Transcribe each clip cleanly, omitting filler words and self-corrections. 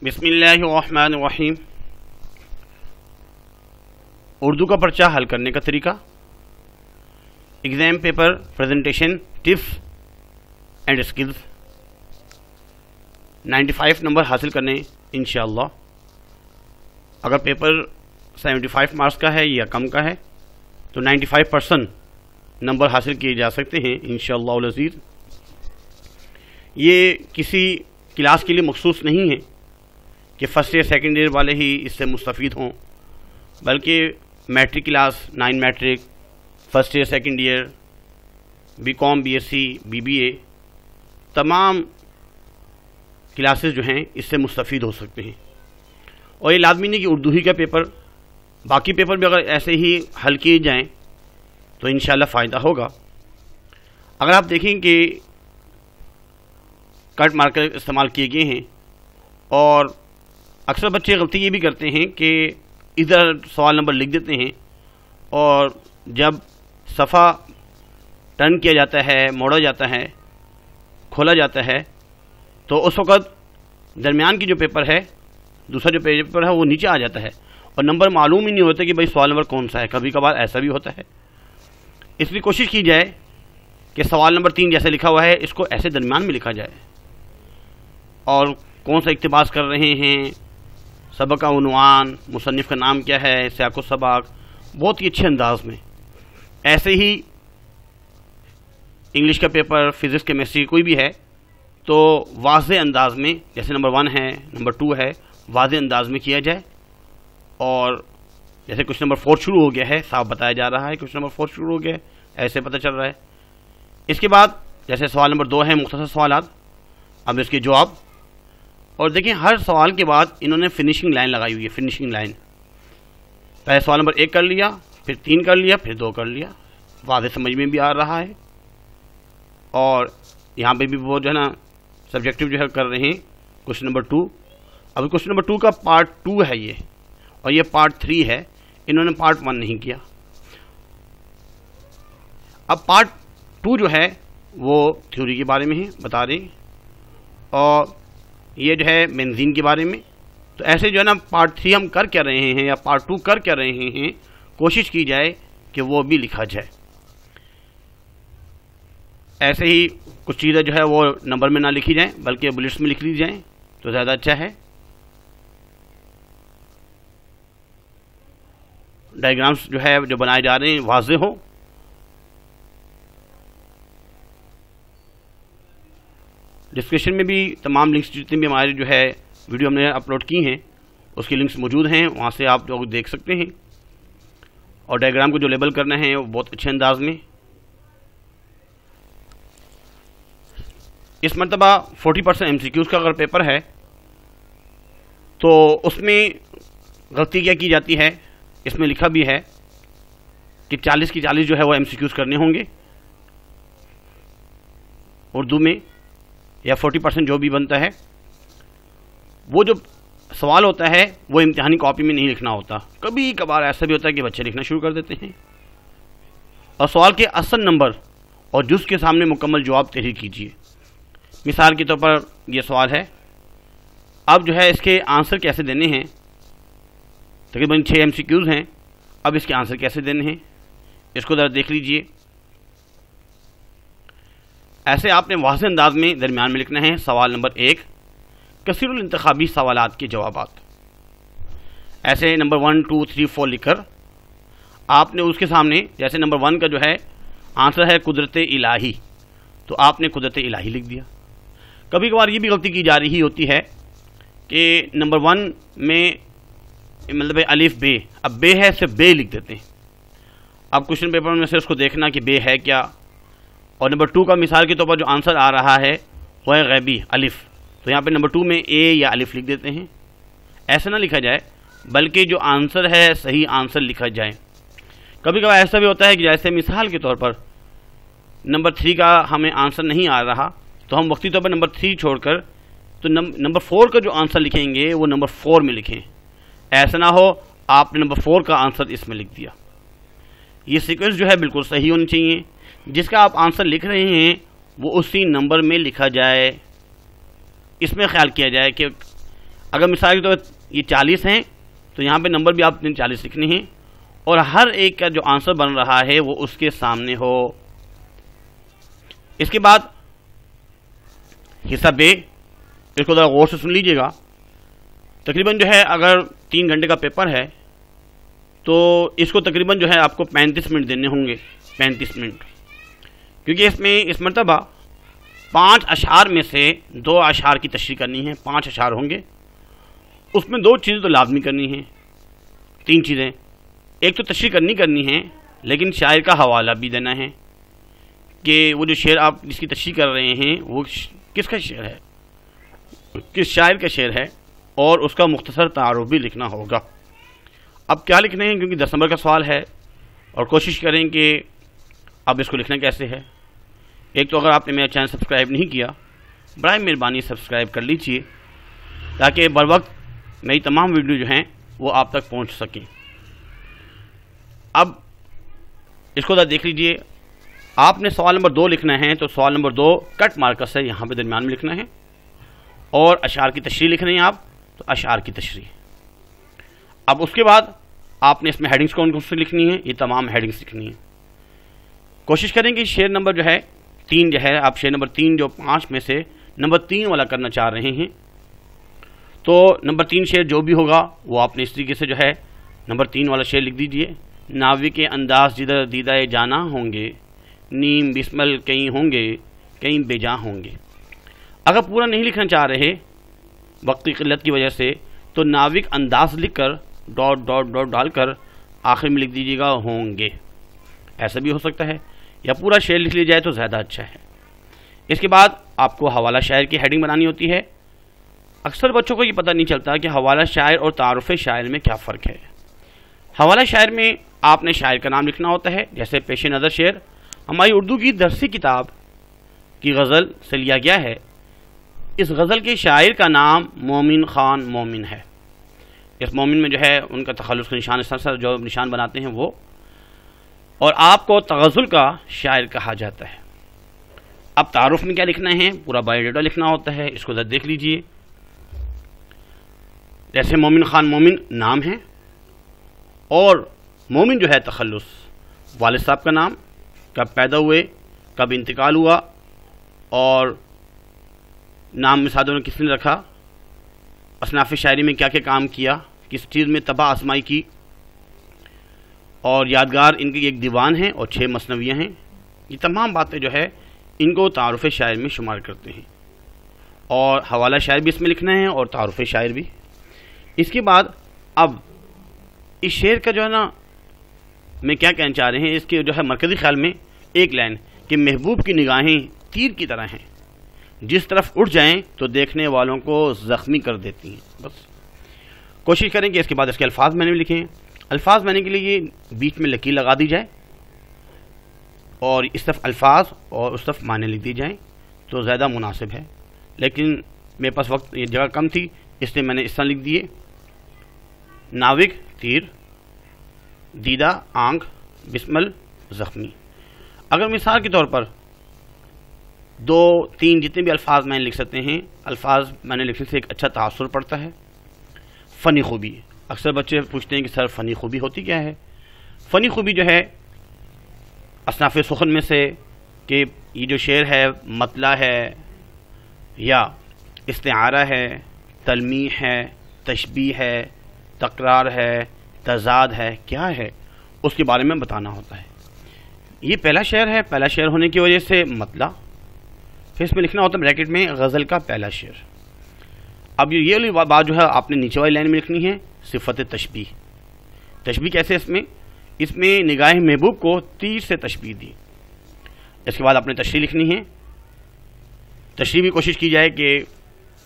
बिस्मिल्लाहिर्रहमानिर्रहीम। उर्दू का पर्चा हल करने का तरीका। Exam paper presentation tips and skills. 95 number हासिल करने इंशाअल्लाह। अगर पेपर 75 मार्क्स का है या कम का है तो 95% नंबर हासिल किए जा सकते हैं इंशाअल्लाह अज़ीज़। ये किसी क्लास के लिए मखसूस नहीं है कि फर्स्ट ईयर सेकेंड ईयर वाले ही इससे मुस्तफ़ीद हों, बल्कि matric class 9 matric, first year second year, BCom, BSc, BBA, तमाम क्लासेस जो हैं इससे मुस्तफ़ीद हो सकते हैं। और ये लाजमी नहीं कि उर्दू ही का पेपर, बाकी पेपर भी अगर ऐसे ही हल किए जाएँ तो इंशाअल्लाह फ़ायदा होगा। अगर आप देखें कि कट मार्कर इस्तेमाल किए गए हैं और अक्सर बच्चे गलती ये भी करते हैं कि इधर सवाल नंबर लिख देते हैं और जब सफ़ा टर्न किया जाता है, मोड़ा जाता है, खोला जाता है, तो उस वक़्त दरमियान की जो पेपर है, दूसरा जो पेपर है वो नीचे आ जाता है और नंबर मालूम ही नहीं होता कि भाई सवाल नंबर कौन सा है। कभी कभार ऐसा भी होता है। इसलिए कोशिश की जाए कि सवाल नंबर 3 जैसे लिखा हुआ है इसको ऐसे दरमियान में लिखा जाए और कौन सा इक्तिबास कर रहे हैं, सबक का उन्वान, मुसन्निफ़ का नाम क्या है, सियाक़ो सबक, बहुत ही अच्छे अंदाज में। ऐसे ही इंग्लिश का पेपर, फिज़िक्स, केमिस्ट्री कोई भी है तो वाज़े अंदाज में, जैसे नंबर 1 है, नंबर 2 है, वाज़े अंदाज में किया जाए। और जैसे क्वेश्चन नंबर 4 शुरू हो गया है, साफ बताया जा रहा है क्वेश्चन नंबर 4 शुरू हो गया है, ऐसे पता चल रहा है। इसके बाद जैसे सवाल नंबर 2 है मुख्तसर सवालात, अब इसके जवाब। और देखिए हर सवाल के बाद इन्होंने फिनिशिंग लाइन लगाई हुई है। फिनिशिंग लाइन, पहले सवाल नंबर 1 कर लिया, फिर 3 कर लिया, फिर 2 कर लिया, वाज़े समझ में भी आ रहा है। और यहाँ पे भी वो जो है ना सब्जेक्टिव जो है कर रहे हैं क्वेश्चन नंबर 2। अभी क्वेश्चन नंबर 2 का पार्ट 2 है ये, और ये पार्ट 3 है, इन्होंने पार्ट 1 नहीं किया। अब पार्ट 2 जो है वो थ्योरी के बारे में है, बता रहे हैं, और ये जो है बेंजीन के बारे में। तो ऐसे जो है ना पार्ट 3 हम कर क्या रहे हैं या पार्ट 2 कर क्या रहे हैं, कोशिश की जाए कि वो भी लिखा जाए। ऐसे ही कुछ चीज़ें जो है वो नंबर में ना लिखी जाएं बल्कि बुलेट्स में लिख ली जाएं तो ज़्यादा अच्छा है। डायग्राम्स जो है जो बनाए जा रहे हैं वाज़े हो। डिस्क्रिप्शन में भी तमाम लिंक्स जितने भी हमारे जो है वीडियो हमने अपलोड की हैं उसकी लिंक्स मौजूद हैं, वहाँ से आप लोग देख सकते हैं। और डायग्राम को जो लेबल करना है वो बहुत अच्छे अंदाज में। इस मरतबा 40% MCQs का अगर पेपर है तो उसमें गलती क्या की जाती है, इसमें लिखा भी है कि 40 की 40 जो है वो MCQs करने होंगे उर्दू में, या 40% जो भी बनता है। वो जो सवाल होता है वो इम्तिहानी कॉपी में नहीं लिखना होता। कभी कभार ऐसा भी होता है कि बच्चे लिखना शुरू कर देते हैं। और सवाल के असल नंबर और जुज़ के सामने मुकम्मल जवाब तहरीर कीजिए। मिसाल के तौर पर यह सवाल है, अब जो है इसके आंसर कैसे देने हैं। तकरीबन 6 MCQs हैं, अब इसके आंसर कैसे देने हैं इसको ज़रा देख लीजिए। ऐसे आपने वाज़े अंदाज में दरमियान में लिखना है। सवाल नंबर 1, कसीरुल इंतखाबी सवालात के जवाबात। ऐसे नंबर 1, 2, 3, 4 लिखकर आपने उसके सामने, जैसे नंबर 1 का जो है आंसर है कुदरत इलाही, तो आपने कुदरत इलाही लिख दिया। कभी कभार ये भी गलती की जा रही होती है कि नंबर 1 में मतलब अलिफ बे, अब बे है सिर्फ बे लिख देते हैं। अब क्वेश्चन पेपर में से उसको देखना कि बे है क्या। और नंबर 2 का मिसाल के तौर पर जो आंसर आ रहा है वह है गैबी अलिफ, तो यहाँ पे नंबर 2 में ए या अलिफ लिख देते हैं। ऐसा ना लिखा जाए बल्कि जो आंसर है सही आंसर लिखा जाए। कभी कभार ऐसा भी होता है कि जैसे मिसाल के तौर पर नंबर 3 का हमें आंसर नहीं आ रहा तो हम वक्ती तौर पर नंबर 3 छोड़कर तो नंबर 4 का जो आंसर लिखेंगे वो नंबर 4 में लिखें। ऐसा ना हो आपने नंबर 4 का आंसर इसमें लिख दिया। ये सीक्वेंस जो है बिल्कुल सही होनी चाहिए। जिसका आप आंसर लिख रहे हैं वो उसी नंबर में लिखा जाए। इसमें ख्याल किया जाए कि अगर मिसाल के तौर पर ये 40 हैं तो यहाँ पे नंबर भी आपने 40 लिखने हैं और हर एक का जो आंसर बन रहा है वो उसके सामने हो। इसके बाद हिस्सा बे, इसको ज़रा गौर से सुन लीजिएगा। तकरीबन जो है अगर 3 घंटे का पेपर है तो इसको तकरीबन जो है आपको 35 मिनट देने होंगे, 35 मिनट, क्योंकि इसमें इस मरतबा 5 अशार में से 2 अशार की तशरीह करनी है। 5 अशार होंगे, उसमें 2 चीज़ें तो लाजमी करनी हैं, 3 चीज़ें। एक तो तशरीह करनी है, लेकिन शायर का हवाला भी देना है कि वो जो शेर आप जिसकी तशरीह कर रहे हैं वो किसका शेर है, किस शायर का शेर है, और उसका मुख्तसर तारुफ भी लिखना होगा। अब क्या लिखने हैं, क्योंकि 10 नंबर का सवाल है और कोशिश करें कि अब इसको लिखना कैसे है। एक तो अगर आपने मेरा चैनल सब्सक्राइब नहीं किया, बड़ा मेहरबानी सब्सक्राइब कर लीजिए ताकि बर वक्त मेरी तमाम वीडियो जो हैं वो आप तक पहुंच सकें। अब इसको ज़रा देख लीजिए। आपने सवाल नंबर 2 लिखना है तो सवाल नंबर 2 कट मार्कर से यहाँ पे दरमियान में लिखना है और अशार की तशरीह लिख रहे हैं आप तो अशार की तशरीह। अब उसके बाद आपने इसमें हेडिंग्स कौन कौन सी लिखनी है, ये तमाम हेडिंग्स लिखनी है। कोशिश करें कि शेर नंबर जो है 3 जो है, आप शेर नंबर 3 जो 5 में से नंबर 3 वाला करना चाह रहे हैं तो नंबर 3 शेर जो भी होगा वो आपने इस तरीके से जो है नंबर 3 वाला शेर लिख दीजिए। नावी के अंदाज जिधर दीदाए जाना होंगे, नीम बिस्मल कहीं होंगे, कहीं बेजा होंगे। अगर पूरा नहीं लिखना चाह रहे वक्त की किल्लत की वजह से तो नाविक अंदाज लिखकर डॉट डॉट डॉट डालकर आखिर में लिख दीजिएगा होंगे, ऐसा भी हो सकता है, या पूरा शेर लिख लिया जाए तो ज़्यादा अच्छा है। इसके बाद आपको हवाला शायर की हेडिंग बनानी होती है। अक्सर बच्चों को ये पता नहीं चलता कि हवाला शायर और तारुफ शायर में क्या फ़र्क है। हवाला शायर में आपने शायर का नाम लिखना होता है, जैसे पेश नज़र शेर हमारी उर्दू की दरसी किताब की गज़ल से लिया गया है। इस गज़ल के शायर का नाम मोमिन ख़ान मोमिन है। इस मोमिन में जो है उनका तखल्लुस का निशान, सर जो निशान बनाते हैं वो, और आपको तगज़ुल का शायर कहा जाता है। अब तारुफ में क्या लिखना है, पूरा बायोडाटा लिखना होता है। इसको जरा देख लीजिए। जैसे मोमिन ख़ान मोमिन नाम है और मोमिन जो है तखल्लुस, वालिद साहब का नाम, कब पैदा हुए, कब इंतकाल हुआ, और नाम मिसादों ने किसने रखा, असनाफ़ शायरी में क्या क्या काम किया, किस चीज़ में तबाह आजमाई की, और यादगार इनकी एक दीवान है और 6 मसनवियाँ हैं। ये तमाम बातें जो है इनको तारुफ शायर में शुमार करते हैं, और हवाला शायर भी इसमें लिखना है और तारुफ शायर भी। इसके बाद अब इस शेर का जो है ना, मैं क्या कहना चाह रहे हैं, इसके जो है मरकज़ी ख्याल में एक लाइन कि महबूब की निगाहें तीर की तरह हैं, जिस तरफ उठ जाएं तो देखने वालों को ज़ख्मी कर देती हैं। बस कोशिश करें कि इसके बाद इसके अल्फाज मैंने भी लिखे। अल्फाज मैंने के लिए बीच में लकीर लगा दी जाए और इस तरफ अल्फाज और उस तरफ माने लिख दी जाए तो ज़्यादा मुनासिब है, लेकिन मेरे पास वक्त ये जगह कम थी इसलिए मैंने इस तरह लिख दिए। नाविक तीर, दीदा आंख, बिस्मल ज़ख्मी। अगर मिसाल के तौर पर 2-3 जितने भी अल्फाज मैंने लिख सकते हैं, अल्फाज मैंने लिखने से एक अच्छा तासुर पड़ता है। फ़नी खूबी, अक्सर बच्चे पूछते हैं कि सर फ़नी खूबी होती क्या है। फ़नी खूबी जो है असनाफ़ सुखन में से कि ये जो शेर है मतला है या इस्तिआरा है, तलमीह है, तशबीह है, तकरार है, तज़ाद है, क्या है उसके बारे में बताना होता है। ये पहला शेर है, पहला शेर होने की वजह से मतला, फिर इसमें लिखना होता है ब्रैकेट में गज़ल का पहला शेर। अब ये वाली बात जो है आपने नीचे वाली लाइन में लिखनी है, सिफ़त तशबीह। तशबीह कैसे, इसमें निगाह महबूब को तीर से तशबीह दी। इसके बाद आपने तशरीह लिखनी है। तशरीह भी कोशिश की जाए कि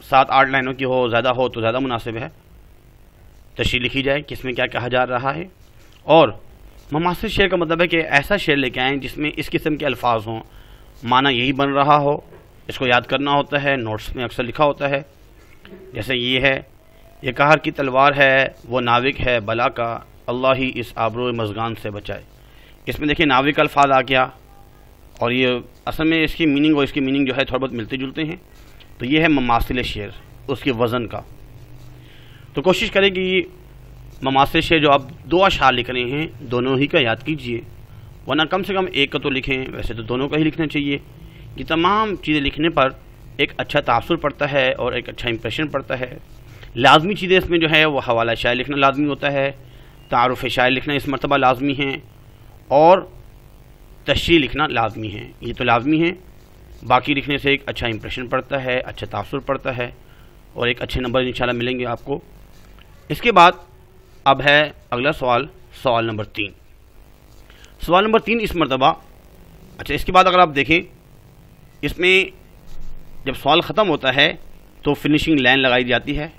7-8 लाइनों की हो, ज़्यादा हो तो ज़्यादा मुनासिब है। तशरीह लिखी जाए कि इसमें क्या कहा जा रहा है, और ममासिल शेर का मतलब है कि ऐसा शेर लेके आएँ जिसमें इस किस्म के अल्फाज हों, माना यही बन रहा हो, इसको याद करना होता है। नोट्स में अक्सर लिखा होता है, जैसे ये है, ये कहर की तलवार है, वो नाविक है बला का, अल्लाह ही इस आबरू मज़गान से बचाए। इसमें देखिए नाविक अल्फाज आ गया, और ये असल में इसकी मीनिंग और इसकी मीनिंग जो है थोड़ा बहुत मिलते जुलते हैं। तो ये है ममासिल शेर, उसके वज़न का। तो कोशिश करें कि ममासिल शेर जो आप 2 अशआर लिख रहे हैं दोनों ही का याद कीजिए, वरना कम से कम एक का तो लिखें, वैसे तो दोनों का ही लिखना चाहिए। ये तमाम चीज़ें लिखने पर एक अच्छा तासुर पड़ता है और एक अच्छा इंप्रेशन पड़ता है। लाजमी चीज़ें इसमें जो है वो हवाला शायर लिखना लाजमी होता है, तारुफ शायर लिखना इस मरतबा लाजमी है, और तशरीह लिखना लाजमी है। ये तो लाजमी है, बाकी लिखने से एक अच्छा इंप्रेशन पड़ता है, अच्छा तासुर पड़ता है और एक अच्छे नंबर इंशाल्लाह मिलेंगे आपको। इसके बाद अब है अगला सवाल, सवाल नंबर 3। सवाल नंबर 3 इस मरतबा, अच्छा इसके बाद अगर आप देखें इसमें जब सवाल ख़त्म होता है तो फिनिशिंग लाइन लगाई जाती है।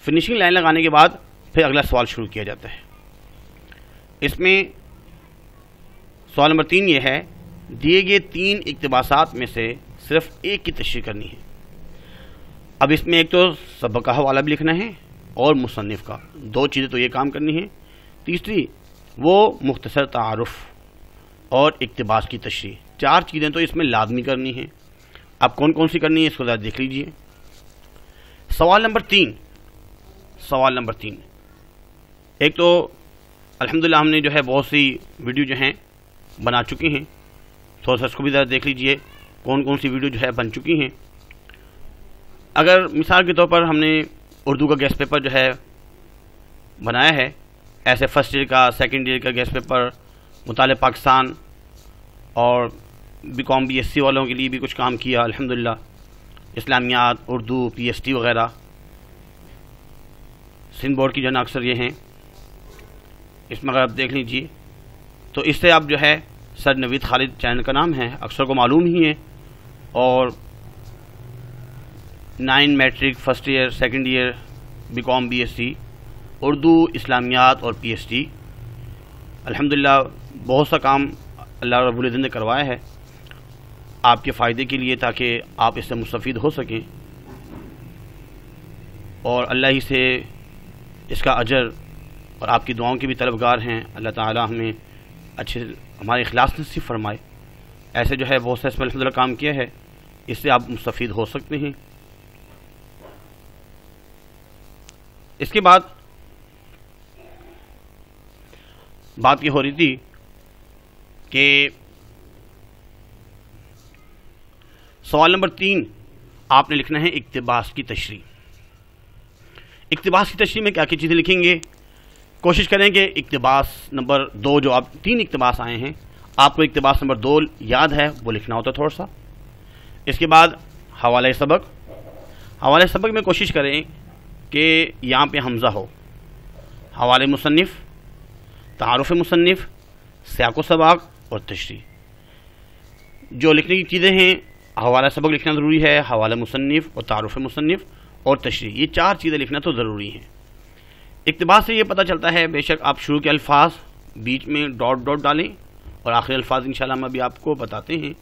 फिनिशिंग लाइन लगाने के बाद फिर अगला सवाल शुरू किया जाता है। इसमें सवाल नंबर 3 ये है, दिए गए 3 इक्तिबासात में से सिर्फ एक की तशरीह करनी है। अब इसमें एक तो सबक का हवाला भी लिखना है और मुसन्निफ का, 2 चीज़ें तो ये काम करनी है। तीसरी वो मुख्तसर तारुफ और इक्तिबास की तशरीह, 4 चीज़ें तो इसमें लाजमी करनी है। अब कौन कौन सी करनी है इसको ज़रा देख लीजिए। सवाल नंबर 3, सवाल नंबर 3, एक तो अल्हम्दुलिल्लाह हमने जो है बहुत सी वीडियो जो हैं बना चुकी हैं, थोड़ा सा इसको भी ज़रा देख लीजिए कौन कौन सी वीडियो जो है बन चुकी हैं। अगर मिसाल के तौर पर हमने उर्दू का गेस्ट पेपर जो है बनाया है, ऐसे फर्स्ट ईयर का, सेकंड ईयर का गेस्ट पेपर, मुताले पाकिस्तान और बीकॉम BSc वालों के लिए भी कुछ काम किया अल्हम्दुलिल्लाह, इस्लामियात, उर्दू, PST वगैरह, सिंध बोर्ड की जो ना अक्सर ये हैं, इसमें अगर आप देख लीजिए तो इससे आप जो है सर नवीद खालिद चैनल का नाम है, अक्सर को मालूम ही है, और 9 matric, first year, second year, BCom BSc, Urdu, इस्लामियात और PST, अल्हम्दुलिल्लाह बहुत सा काम अल्लाह रब्बुल इज़्ज़त ने करवाया है आपके फ़ायदे के लिए, ताकि आप इससे मुस्तफ़ीद हो सकें और अल्लाह ही से इसका अजर और आपकी दुआओं के भी तलबगार हैं। अल्लाह ताला हमें अच्छे हमारे इखलास नसीब फरमाए। ऐसे जो है बहुत सा इसमें अल्हम्दुलिल्लाह काम किया है, इससे आप मुस्तफ़ीद हो सकते हैं। इसके बाद बात ये हो रही थी कि सवाल नंबर 3 आपने लिखना है इक्तिबास की तशरीह। इक्तिबास की तशरीह में क्या क्या चीज़ें लिखेंगे, कोशिश करें कि इक्तिबास नंबर 2, जो आप 3 इक्तिबास आए हैं, आपको इक्तिबास नंबर 2 याद है वो लिखना होता है थोड़ा सा। इसके बाद हवाले सबक, हवाले सबक में कोशिश करें कि यहाँ पे हमज़ा हो, हवाले मुसन्निफ, तारुफ मुसन्निफ, सियाक़ो सबाक और तशरीह। जो लिखने की चीज़ें हैं, हवाला सबक लिखना ज़रूरी है, हवाला मुसन्निफ और तारुफ मुसन्निफ और तशरीह, ये 4 चीज़ें लिखना तो ज़रूरी हैं। इक्तिबास से ये पता चलता है, बेशक आप शुरू के अल्फाज बीच में डॉट डॉट डालें और आखिरी अल्फाज इंशाल्लाह हम अभी आपको बताते हैं,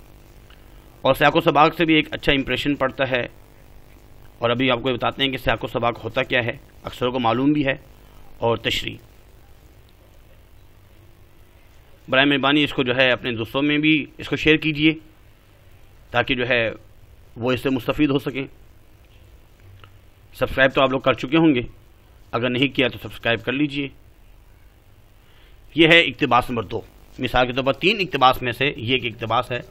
और सियाक़ो सबाक से भी एक अच्छा इंप्रेशन पड़ता है, और अभी आपको बताते हैं कि सियाक़ो सबाक होता क्या है, अक्सरों को मालूम भी है, और तशरीह। बराए मेहरबानी इसको जो है अपने दोस्तों में भी इसको शेयर कीजिए ताकि जो है वो इससे मुस्तफ़ीद हो सकें। सब्सक्राइब तो आप लोग कर चुके होंगे, अगर नहीं किया तो सब्सक्राइब कर लीजिए। ये है इक्तिबास नंबर 2। मिसाल के तौर पर 3 इक्तिबास में से ये एक इक्तिबास है।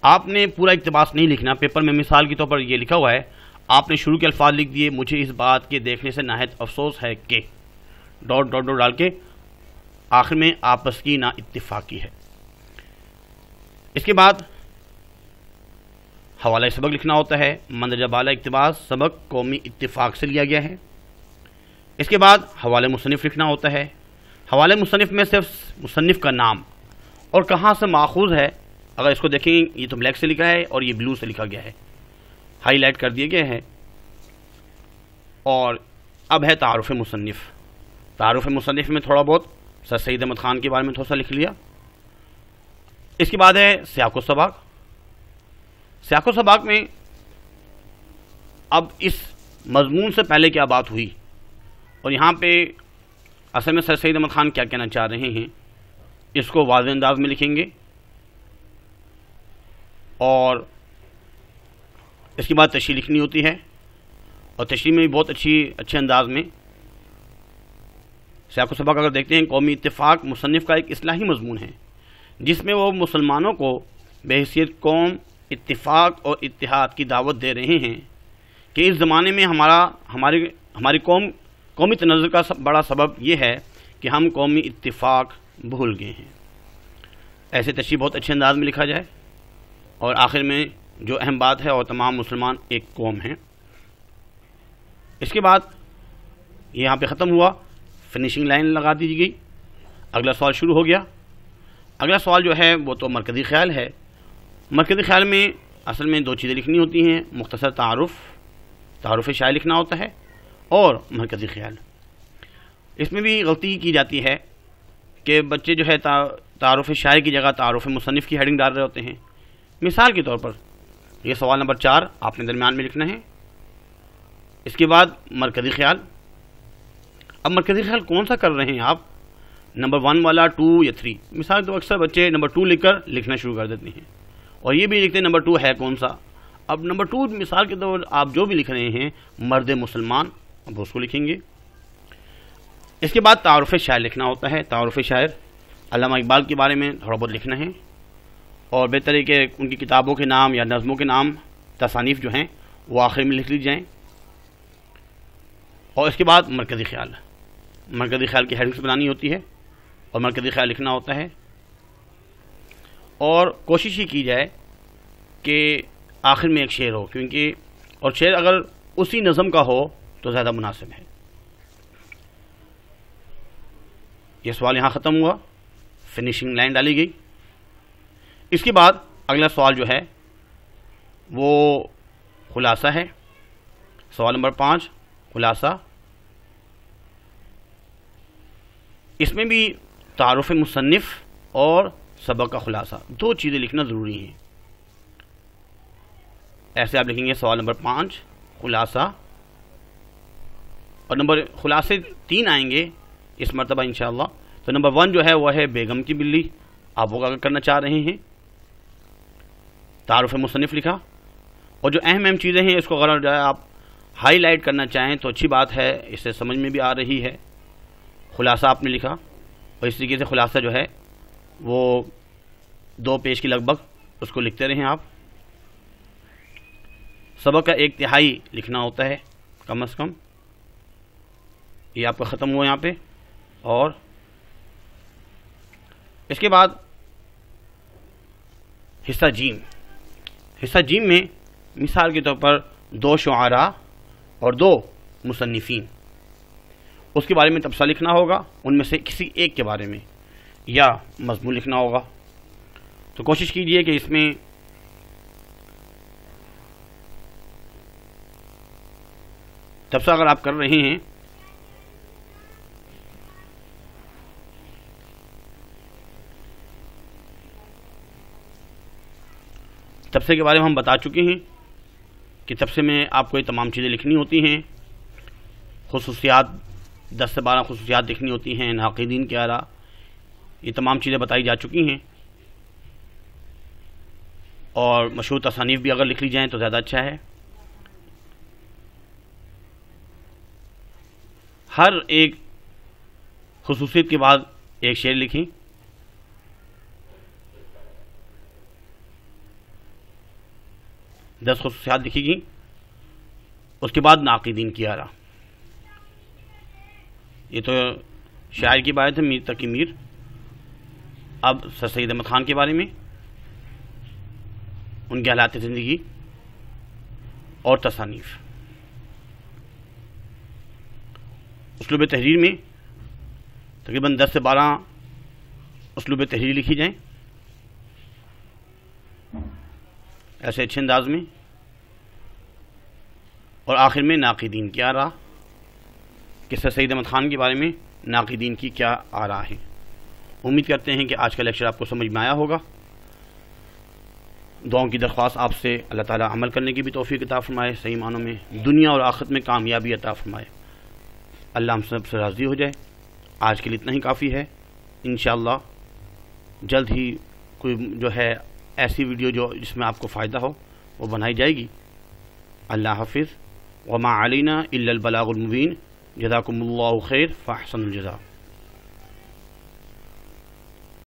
आपने पूरा इक्तिबास नहीं लिखना, पेपर में मिसाल के तौर पर ये लिखा हुआ है, आपने शुरू के अल्फाज लिख दिए, मुझे इस बात के देखने से नाहित अफसोस है कि डॉट डॉट डॉट डाल के आखिर में आपस की ना इत्तिफाकी है। इसके बाद हवाला सबक लिखना होता है, मंदरजा बाला इक्तिबास सबक कौमी इत्तिफाक से लिया गया है। इसके बाद हवाले मुसन्निफ लिखना होता है। हवाले मुसन्निफ में सिर्फ मुसन्निफ का नाम और कहाँ से माखूज है, अगर इसको देखें ये तो ब्लैक से लिखा है और ये ब्लू से लिखा गया है, हाईलाइट कर दिए गए हैं। और अब है तारुफ मुसन्निफ। तारुफ मुसन्निफ में थोड़ा बहुत सर सईद अहमद ख़ान के बारे में थोड़ा सा लिख लिया। इसके बाद है सियाक़ो सबाक। सियाक़ो सबाक में अब इस मजमून से पहले क्या बात हुई और यहाँ पे असल में सर सईद अहमद ख़ान क्या कहना चाह रहे हैं, इसको वाज़ेह अंदाज में लिखेंगे। और इसके बाद तशरीह लिखनी होती है और तशरीह में भी बहुत अच्छे अंदाज में सियाक़ व सबक अगर देखते हैं, कौमी इत्तिफ़ाक़ मुसन्निफ़ का एक इस्लाही मज़मून है जिसमें वो मुसलमानों को बहैसियत कौम इत्तिफ़ाक़ और इत्तिहाद की दावत दे रहे हैं कि इस ज़माने में हमारी कौमी तनज़्ज़ुर का बड़ा सबब यह है कि हम कौमी इत्तिफ़ाक़ भूल गए हैं। ऐसे तशरीह बहुत अच्छे अंदाज में लिखा जाए और आखिर में जो अहम बात है और तमाम मुसलमान एक कौम हैं। इसके बाद यहाँ पे ख़त्म हुआ, फिनिशिंग लाइन लगा दी गई, अगला सवाल शुरू हो गया। अगला सवाल जो है वो तो मरकज़ी ख्याल है। मरकज़ी ख्याल में असल में दो चीज़ें लिखनी होती हैं, मुख्तसर तारुफ़ शायर लिखना होता है और मरकज़ी ख्याल। इसमें भी गलती की जाती है कि बच्चे जो है तारुफ़ शायर की जगह तारुफ़ मुसन्निफ़ की हेडिंग डाल रहे होते हैं। मिसाल के तौर पर यह सवाल नंबर 4 आपने दरमियान में लिखना है। इसके बाद मरकज़ी ख्याल। अब मरकज़ी ख्याल कौन सा कर रहे हैं आप, नंबर 1 वाला, 2 या 3? मिसाल तो अक्सर बच्चे नंबर 2 लिखकर लिखना शुरू कर देते हैं और ये भी लिखते हैं नंबर 2 है कौन सा। अब नंबर 2 मिसाल के तौर आप जो भी लिख रहे हैं मर्द मुसलमान, अब उसको लिखेंगे। इसके बाद तारुफ़ शायर लिखना होता है। तारुफ़ शायर अल्लामा इकबाल के बारे में थोड़ा बहुत लिखना है और बेहतर है कि उनकी किताबों के नाम या नज़मों के नाम, तसानीफ़ जो हैं वो आखिर में लिख ली जाएँ। और इसके बाद मरकज़ी ख्याल की हेडिंग्स बनानी होती है और मरकज़ी ख्याल लिखना होता है। और कोशिश ही की जाए कि आखिर में एक शेर हो, क्योंकि और शेर अगर उसी नज़म का हो तो ज़्यादा मुनासिब है। यह सवाल यहाँ ख़त्म हुआ, फिनिशिंग लाइन डाली गई। इसके बाद अगला सवाल जो है वो खुलासा है। सवाल नंबर 5 खुलासा। इसमें भी तारुफ़ मुसन्निफ़ और सबक का खुलासा, दो चीज़ें लिखना ज़रूरी हैं। ऐसे आप लिखेंगे सवाल नंबर 5 खुलासा, और नंबर खुलासे 3 आएंगे इस मरतबा इंशाअल्लाह। तो नंबर 1 जो है वह है बेगम की बिल्ली, आप वो अगर करना चाह रहे हैं। तारुफ़ मुसन्निफ़ लिखा और जो अहम चीज़ें हैं इसको अगर जो है आप हाईलाइट करना चाहें तो अच्छी बात है, इससे समझ में भी आ रही है। खुलासा आपने लिखा और इस तरीके से खुलासा जो है वो 2 पेज की लगभग उसको लिखते रहें आप। सबक का 1/3 लिखना होता है कम से कम। ये आपका ख़त्म हुआ यहाँ पे। और इसके बाद हिस्सा जीम में मिसाल के तौर पर 2 शुआरा और 2 मुसन्निफ़ीन, उसके बारे में तबसरा लिखना होगा, उनमें से किसी एक के बारे में या मज़मून लिखना होगा। तो कोशिश कीजिए कि इसमें तबसरा अगर आप कर रहे हैं तबसरे के बारे में हम बता चुके हैं कि तबसरे में आपको ये तमाम चीज़ें लिखनी होती हैं। खुसूसियात 10 से 12 खुसूसियात लिखनी होती हैं, नाक़िदीन के आरा, ये तमाम चीज़ें बताई जा चुकी हैं। और मशहूर तसानीफ़ भी अगर लिख ली जाएँ तो ज़्यादा अच्छा है। हर एक खुसूसियत के बाद एक शेर लिखें। दस खुसूसियात लिखी, उसके बाद नाक़िदीन की आरा। ये तो शायर की बात है, मीर तकी मीर। अब सर सैयद अहमद ख़ान के बारे में, उनके हालात ज़िंदगी और तसानीफ़। उसलूब तहरीर में तकरीबन 10 से 12 उसलूब तहरीर लिखी जाएँ ऐसे अच्छे अंदाज में। और आखिर में नाक़िदीन क्या रहा, कि सर सैयद अहमद ख़ान के बारे में नाक़िदीन की क्या आ रहा है। उम्मीद करते हैं कि आज का लेक्चर आपको समझ में आया होगा। दुआओं की दरख्वास्त आपसे, अल्लाह ताला अमल करने की भी तौफ़ीक़ अता फ़रमाए, सही मानों में दुनिया और आखिरत में कामयाबी अता फ़रमाए। अल्लाह हम सब से राज़ी हो जाए। आज के लिए इतना ही काफ़ी है। इंशाअल्लाह जल्द ही कोई जो है ऐसी वीडियो जो जिसमें आपको फ़ायदा हो वो बनाई जाएगी। अल्लाह हाफ़िज़। वमा अलैना इल्लल बलागुल मुबीन। जज़ाकुमुल्लाहु खैर फ़अहसनुल जज़ा।